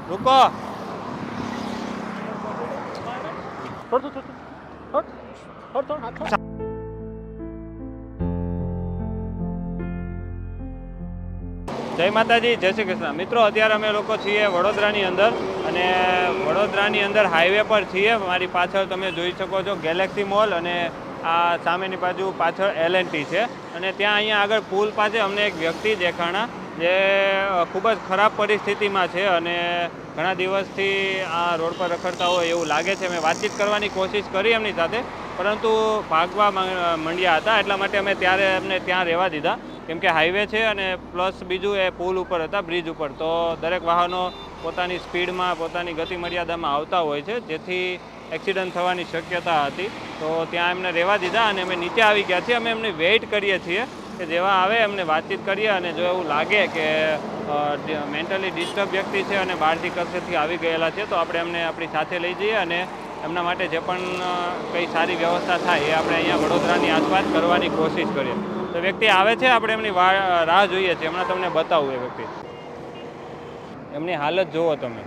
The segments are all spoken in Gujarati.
रुको જય માતાજી, જય શ્રી કૃષ્ણ. મિત્રો, અત્યારે અમે લોકો છીએ વડોદરાની અંદર અને વડોદરાની અંદર હાઈવે પર છીએ. મારી પાછળ તમે જોઈ શકો છો ગેલેક્સી મોલ અને આ સામેની બાજુ પાછળ L&T છે. અને ત્યાં અહીંયા આગળ પુલ પાસે અમને એક વ્યક્તિ દેખાણા જે ખૂબ જ ખરાબ પરિસ્થિતિમાં છે અને ઘણા દિવસથી આ રોડ પર રખડતા હોય એવું લાગે છે. મેં વાતચીત કરવાની કોશિશ કરી એમની સાથે, પરંતુ ભાગવા માંડ્યા હતા. એટલા માટે અમે ત્યારે એમને ત્યાં રહેવા દીધા, કેમ કે હાઈવે છે અને પ્લસ બીજું એ પુલ ઉપર હતા, બ્રિજ ઉપર. તો દરેક વાહનો પોતાની સ્પીડમાં, પોતાની ગતિ મર્યાદામાં આવતા હોય છે, જેથી એક્સિડન્ટ થવાની શક્યતા હતી. તો ત્યાં એમને રહેવા દીધા અને અમે નીચે આવી ગયા છીએ. અમે એમને વેઇટ કરીએ છીએ કે જેવા આવે એમને વાતચીત કરીએ, અને જો એવું લાગે કે મેન્ટલી ડિસ્ટર્બ વ્યક્તિ છે અને બહારથી કશેથી આવી ગયેલા છે તો આપણે એમને આપણી સાથે લઈ જઈએ અને એમના માટે જે પણ કંઈ સારી વ્યવસ્થા થાય એ આપણે અહીંયા વડોદરાની આસપાસ કરવાની કોશિશ કરીએ. તો વ્યક્તિ આવે છે, આપણે એમની રાહ જોઈએ છીએ. હમણાં તમને બતાવું એ વ્યક્તિ. એમની હાલત જુઓ તમે.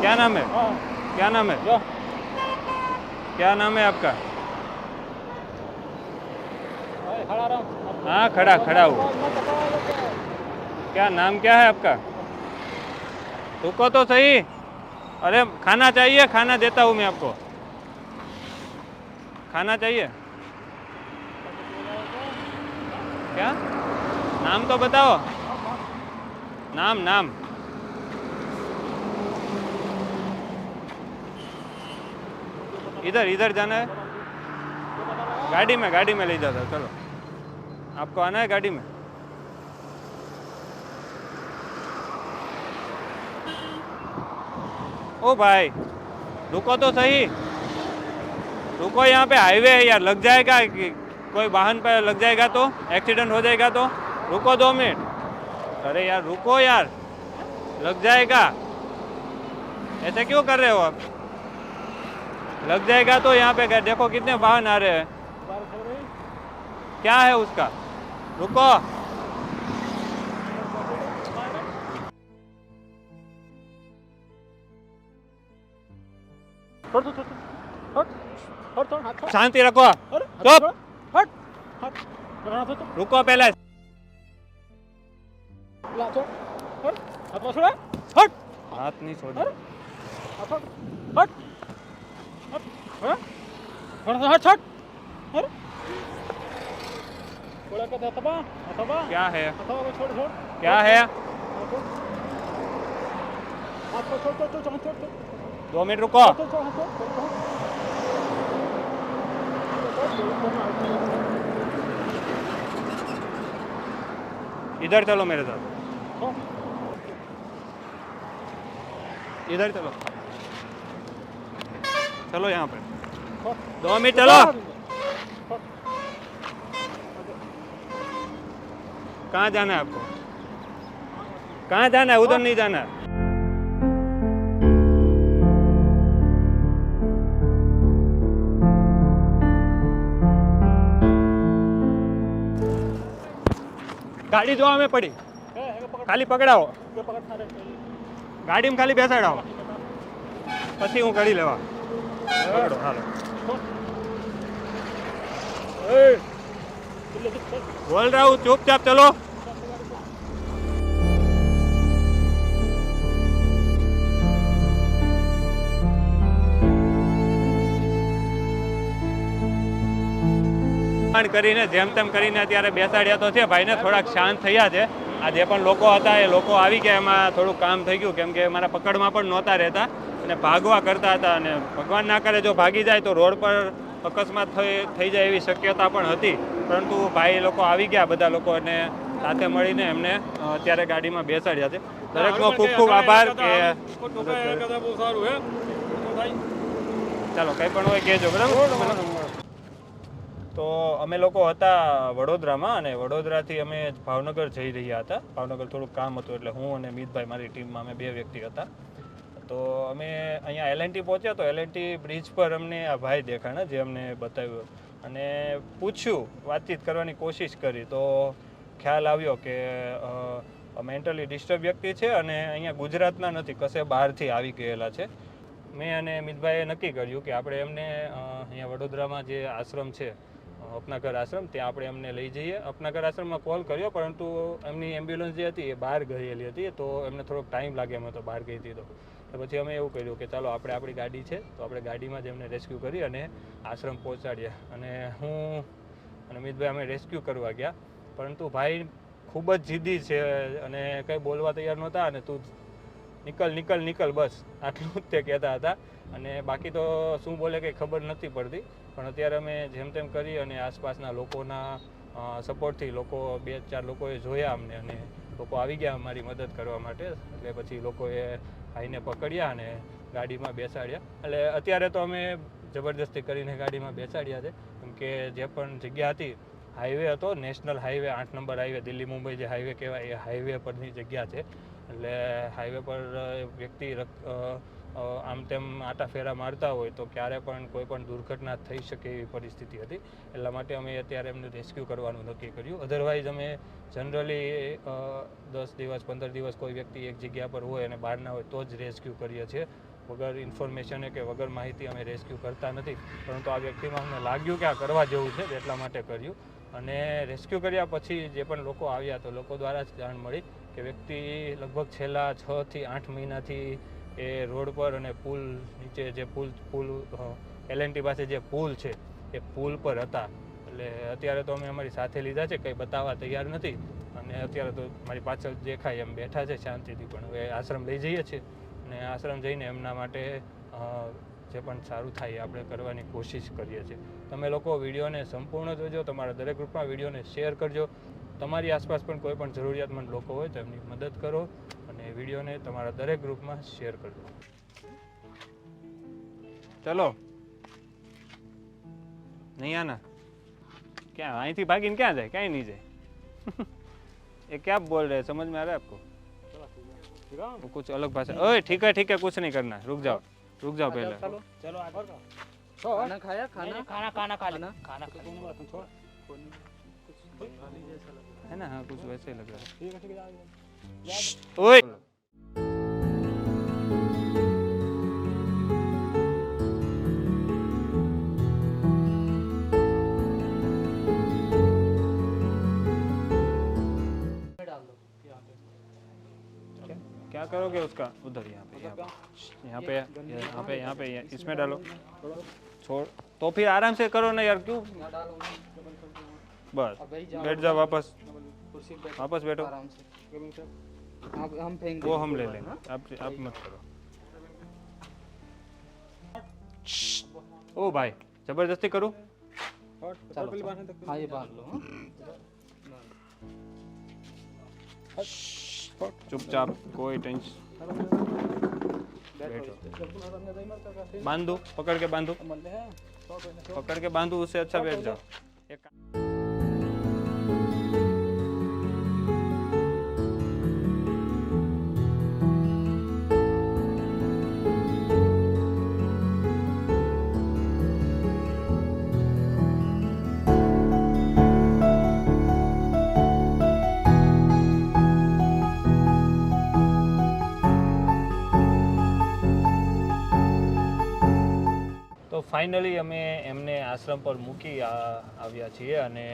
क्या नाम है? क्या नाम है? क्या नाम है आपका? हाँ, खड़ा खड़ा हूँ. क्या नाम क्या है आपका? रुको तो सही. अरे खाना चाहिए, खाना देता हूँ मैं आपको. खाना चाहिए क्या? नाम तो बताओ. नाम नाम इधर इधर जाना है. गाड़ी में ले जाता. चलो, आपको आना है गाड़ी में. ओ भाई, रुको तो सही. रुको, यहाँ पे हाईवे है यार, लग जाएगा. कोई वाहन पे लग जाएगा तो एक्सीडेंट हो जाएगा तो. रुको 2 मिनट. अरे यार रुको यार, लग जाएगा. ऐसे क्यों कर रहे हो आप? लग जाएगा तो. यहाँ पे देखो कितने वाहन आ रहे हैं. क्या है उसका? रुको. शांति रखो. चुप. रुको पहले. हाथ नहीं छोड़. क्या है? क्या है? 2 मिनट रुको. इधर चलो मेरे साथ. इधर चलो. चलो यहाँ पे. 2 मिनट चलो. कहाँ जाना है आपको? कहाँ जाना है? उधर नहीं जाना है. गाड़ी जो हमें पड़ी खाली पकड़ाओ. गाड़ी में खाली બેસાડાવો, પછી હું ગાડી લેવા. પકડો. હાલો. बोल रहा हूँ चुपचाप चलो. કરીને જેમ તેમ કરીને અત્યારે બેસાડ્યા તો છે ભાઈને. થોડાક શાંત થયા છે. આ જે પણ લોકો હતા એ લોકો આવી ગયા, એમાં થોડું કામ થઈ ગયું, કેમ કે મારા પકડમાં પણ નહોતા રહેતા અને ભાગવા કરતા હતા. અને ભગવાન ના કરે જો ભાગી જાય તો રોડ પર અકસ્માત થઈ જાય એવી શક્યતા પણ હતી. પરંતુ ભાઈ લોકો આવી ગયા, બધા લોકો, અને સાથે મળીને એમને અત્યારે ગાડીમાં બેસાડ્યા છે. દરેકનો ખૂબ ખૂબ આભાર. કે ચાલો કંઈ પણ હોય કહેજો, બરાબર. તો અમે લોકો હતા વડોદરામાં અને વડોદરાથી અમે ભાવનગર જઈ રહ્યા હતા. ભાવનગર થોડુંક કામ હતું એટલે હું અને મિતભાઈ, મારી ટીમમાં અમે 2 વ્યક્તિ હતા. તો અમે અહીંયા L&T પહોંચ્યા. તો L&T બ્રિજ પર અમને આ ભાઈ દેખાણા જે અમને બતાવ્યું અને પૂછ્યું, વાતચીત કરવાની કોશિશ કરી. તો ખ્યાલ આવ્યો કે મેન્ટલી ડિસ્ટર્બ વ્યક્તિ છે અને અહીંયા ગુજરાતના નથી, કશે બહારથી આવી ગયેલા છે. મેં અને મિતભાઈએ નક્કી કર્યું કે આપણે એમને અહીંયા વડોદરામાં જે આશ્રમ છે, અપનાઘર આશ્રમ, ત્યાં આપણે એમને લઈ જઈએ. અપનાઘર આશ્રમમાં કોલ કર્યો, પરંતુ એમની એમ્બ્યુલન્સ જે હતી એ બહાર ગયેલી હતી, તો એમને થોડોક ટાઈમ લાગે એમ હતો, બહાર ગઈ હતી. તો પછી અમે એવું કર્યું કે ચાલો આપણે આપણી ગાડી છે તો આપણે ગાડીમાં જ એમને રેસ્ક્યુ કરી અને આશ્રમ પહોંચાડ્યા. અને હું અને મિતભાઈ અમે રેસ્ક્યુ કરવા ગયા, પરંતુ ભાઈ ખૂબ જ જિદ્દી છે અને કંઈ બોલવા તૈયાર નહોતા. અને તું નિકલ નિકલ નિકલ, બસ આટલું જ તે કહેતા હતા. અને બાકી તો શું બોલે કંઈ ખબર નથી પડતી. પણ અત્યારે અમે જેમ તેમ કરી અને આસપાસના લોકોના સપોર્ટથી લોકો 2-4 લોકોએ જોયા અમને અને લોકો આવી ગયા અમારી મદદ કરવા માટે. એટલે પછી લોકોએ ભાઈને પકડ્યા અને ગાડીમાં બેસાડ્યા. એટલે અત્યારે તો અમે જબરદસ્તી કરીને ગાડીમાં બેસાડ્યા છે, કેમ કે જે પણ જગ્યા હતી, હાઈવે હતો, national highway, 8 number highway, Delhi Mumbai જે હાઈવે કહેવાય એ હાઈવે પરની જગ્યા છે. એટલે હાઈવે પર વ્યક્તિ આમ તેમ આટા ફેરા મારતા હોય તો ક્યારે પણ કોઈ પણ દુર્ઘટના થઈ શકે એવી પરિસ્થિતિ હતી. એટલા માટે અમે અત્યારે એમને રેસ્ક્યુ કરવાનું નક્કી કર્યું. અધરવાઇઝ અમે જનરલી 10 દિવસ 15 દિવસ કોઈ વ્યક્તિ એક જગ્યા પર હોય અને બહાર ના હોય તો જ રેસ્ક્યુ કરીએ છીએ. વગર ઇન્ફોર્મેશને કે વગર માહિતી અમે રેસ્ક્યુ કરતા નથી. પરંતુ આ વ્યક્તિમાં અમને લાગ્યું કે આ કરવા જેવું છે, એટલા માટે કર્યું. અને રેસ્ક્યુ કર્યા પછી જે પણ લોકો આવ્યા તો લોકો દ્વારા જ જાણ મળી કે વ્યક્તિ લગભગ છેલ્લા 6 થી 8 મહિનાથી એ રોડ પર અને પુલ નીચે જે પુલ LNT પાસે જે પુલ છે એ પુલ પર હતા. એટલે અત્યારે તો અમે અમારી સાથે લીધા છે, કંઈ બતાવવા તૈયાર નથી. અને અત્યારે તો મારી પાછળ દેખાય એમ બેઠા છે શાંતિથી. પણ હવે આશ્રમ લઈ જઈએ છીએ અને આશ્રમ જઈને એમના માટે જે પણ સારું થાય આપણે કરવાની કોશિશ કરીએ છીએ. તમે લોકો વિડીયોને સંપૂર્ણ જોજો, તમારા દરેક ગ્રુપમાં વિડીયોને શેર કરજો. તમારી આસપાસ પણ કોઈ પણ જરૂરિયાતમંદ લોકો હોય તો એમની મદદ કરો અને વિડીયોને તમારા દરેક ગ્રુપમાં શેર કરજો. ચલો નહીં આના ક્યાં અહીંથી ભાગીને ક્યાં જાય? ક્યાંય નહીં જાય. ये क्या बोल रहे हैं, समझ में आ रहा है आपको? कुछ अलग भाषा. ओए ठीक है कुछ नहीं करना, रुक जाओ पहले. चलो खाना खाया, खाना खा लेना, खाना छोड़ है ना? हाँ कुछ वैसे ही लग रहा है. ओए क्या करोगे उसका? उधर यहाँ पे इसमें डालो. छोड़ तो फिर आराम से करो ना यार, क्यों? बस बैठ जाओ, वापस बैठो. आराम से हम फेंक वो हम ले लेंगे, आप मत करो. ओ भाई जबरदस्ती करूं? हाँ ये बांध लो. चुपचाप, कोई टेंशन. बैठो. बांधो, पकड़ के बांधो, उससे अच्छा बैठ जाओ. તો ફાઇનલી અમે એમને આશ્રમ પર મૂકી આવ્યા છીએ. અને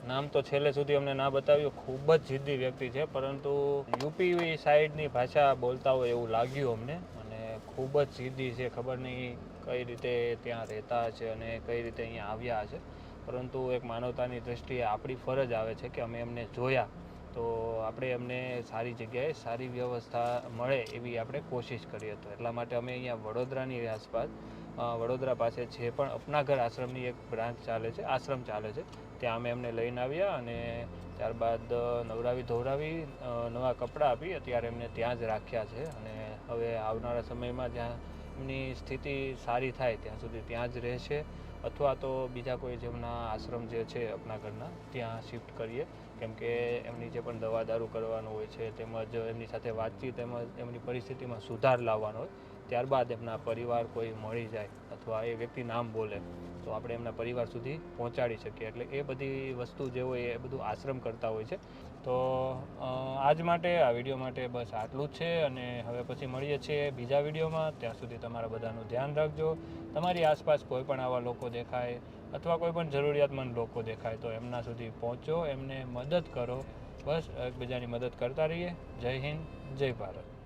નામ તો છેલ્લે સુધી અમને ના બતાવ્યું. ખૂબ જ જિદ્દી વ્યક્તિ છે, પરંતુ યુપી સાઈડની ભાષા બોલતા હોય એવું લાગ્યું અમને. અને ખૂબ જ જિદ્દી છે, ખબર નહીં કઈ રીતે ત્યાં રહેતા છે અને કઈ રીતે અહીંયા આવ્યા છે. પરંતુ એક માનવતાની દૃષ્ટિએ આપણી ફરજ આવે છે કે અમે એમને જોયા તો આપણે એમને સારી જગ્યાએ સારી વ્યવસ્થા મળે એવી આપણે કોશિશ કરીએ. તો એટલા માટે અમે અહીંયા વડોદરાની આસપાસ, વડોદરા પાસે જે પણ અપનાઘર આશ્રમની એક બ્રાન્ચ ચાલે છે, આશ્રમ ચાલે છે, ત્યાં અમે એમને લઈને આવ્યા. અને ત્યારબાદ નવરાવી ધોવરાવી નવા કપડાં આપી અત્યારે એમને ત્યાં જ રાખ્યા છે. અને હવે આવનારા સમયમાં જ્યાં એમની સ્થિતિ સારી થાય ત્યાં સુધી ત્યાં જ રહેશે, અથવા તો બીજા કોઈ જેમના આશ્રમ જે છે અપનાઘરના ત્યાં શિફ્ટ કરીએ. કેમ કે એમની જે પણ દવા દારૂ કરવાનું હોય છે, તેમજ એમની સાથે વાતચીત, તેમજ એમની પરિસ્થિતિમાં સુધાર લાવવાનો હોય, ત્યારબાદ એમના પરિવાર કોઈ મળી જાય અથવા એ વ્યક્તિ નામ બોલે તો આપણે એમના પરિવાર સુધી પહોંચાડી શકીએ. એટલે એ બધી વસ્તુ જે હોય એ બધું આશ્રમ કરતા હોય છે. તો આજ માટે આ વિડીયો માટે બસ આટલું જ છે અને હવે પછી મળીએ છીએ બીજા વિડીયોમાં. ત્યાં સુધી તમારા બધાનું ધ્યાન રાખજો. તમારી આસપાસ કોઈ પણ આવા લોકો દેખાય અથવા કોઈ પણ જરૂરિયાતમંદ લોકો દેખાય તો એમના સુધી પહોંચો, એમને મદદ કરો. બસ એકબીજાની મદદ કરતા રહીએ. જય હિન્દ, જય ભારત.